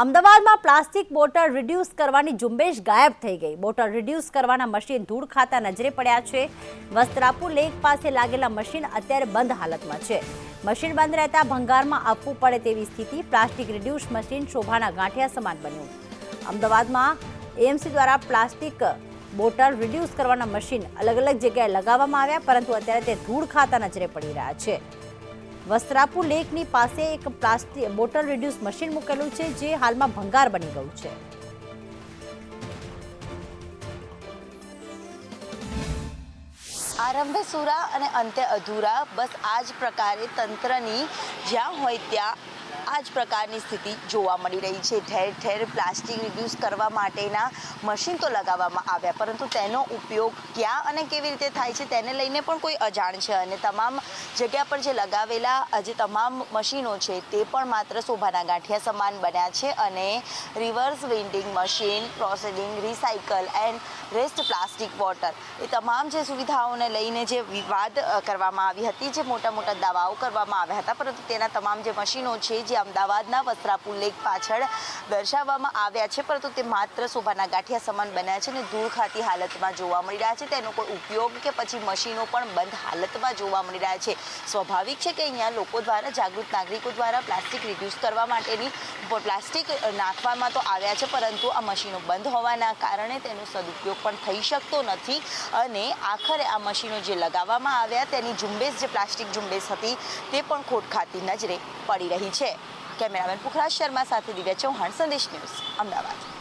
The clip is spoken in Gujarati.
અમદાવાદમાં પ્લાસ્ટિક બોટલ રિડ્યુસ કરવાની ઝુંબેશ ગાયબ થઈ ગઈ। બોટલ રિડ્યુસ કરવાના મશીન ધૂળ ખાતા નજરે પડ્યા છે। વસ્ત્રાપુર લેક પાસે લાગેલા મશીન અત્યારે બંધ હાલતમાં છે। મશીન બંધ રહેતા ભંગારમાં આપવું પડે તેવી સ્થિતિ। પ્લાસ્ટિક રિડ્યુસ મશીન શોભાના ગાંઠિયા સમાન બન્યું। અમદાવાદમાં એએમસી દ્વારા પ્લાસ્ટિક બોટલ રિડ્યુસ કરવાના મશીન અલગ અલગ જગ્યાએ લગાવવામાં આવ્યા, પરંતુ અત્યારે તે ધૂળ ખાતા નજરે પડી રહ્યા છે। વસ્ત્રાપુર લેકની પાસે એક પ્લાસ્ટિક બોટલ રિડ્યુસ મશીન મૂકેલું છે, જે હાલમાં ભંગાર બની ગયું છે। આરંભે સુરા અને અંતે અધૂરા, બસ આ જ પ્રકારે તંત્રની જ્યાં હોય ત્યાં આ જ પ્રકારની સ્થિતિ જોવા મળી રહી છે। ઠેર ઠેર પ્લાસ્ટિક રિડ્યુસ કરવા માટેના મશીન તો લગાવવામાં આવ્યા, પરંતુ તેનો ઉપયોગ ક્યાં અને કેવી રીતે થાય છે તેને લઈને પણ કોઈ અજાણ છે। અને તમામ જગ્યા પર જે લગાવેલા જે તમામ મશીનો છે તે પણ માત્ર શોભાના ગાંઠિયા સમાન બન્યા છે। અને reverse vending machine, processing, recycle and rest plastic bottle, એ તમામ જે સુવિધાઓને લઈને જે વિવાદ કરવામાં આવી હતી, જે મોટા મોટા દાવાઓ કરવામાં આવ્યા હતા, પરંતુ તેના તમામ જે મશીનો છે જે અમદાવાદના વસ્ત્રાપુર લેક પાછળ દર્શાવવામાં આવ્યા છે, પરંતુ તે માત્ર શોભાના ગાંઠિયા સમાન બન્યા છે અને ધૂળ ખાતી હાલતમાં જોવા મળી રહ્યા છે। તેનો કોઈ ઉપયોગ કે પછી મશીનો પણ બંધ હાલતમાં જોવા મળી રહ્યા છે। સ્વાભાવિક છે કે અહીંયા લોકો દ્વારા, જાગૃત નાગરિકો દ્વારા પ્લાસ્ટિક રિડ્યુસ કરવા માટેની પ્લાસ્ટિક નાખવામાં તો આવ્યા છે, પરંતુ આ મશીનો બંધ હોવાના કારણે તેનો સદુપયોગ પણ થઈ શકતો નથી। અને આખરે આ મશીનો જે લગાવવામાં આવ્યા તેની ઝુંબેશ, જે પ્લાસ્ટિક ઝુંબેશ હતી, તે પણ ખોટ ખાતી નજરે પડી રહી છે। કેમેરામેન પુખરાજ શર્મા સાથે દિવ્યા ચૌહાણ, સંદેશ ન્યૂઝ, અમદાવાદ।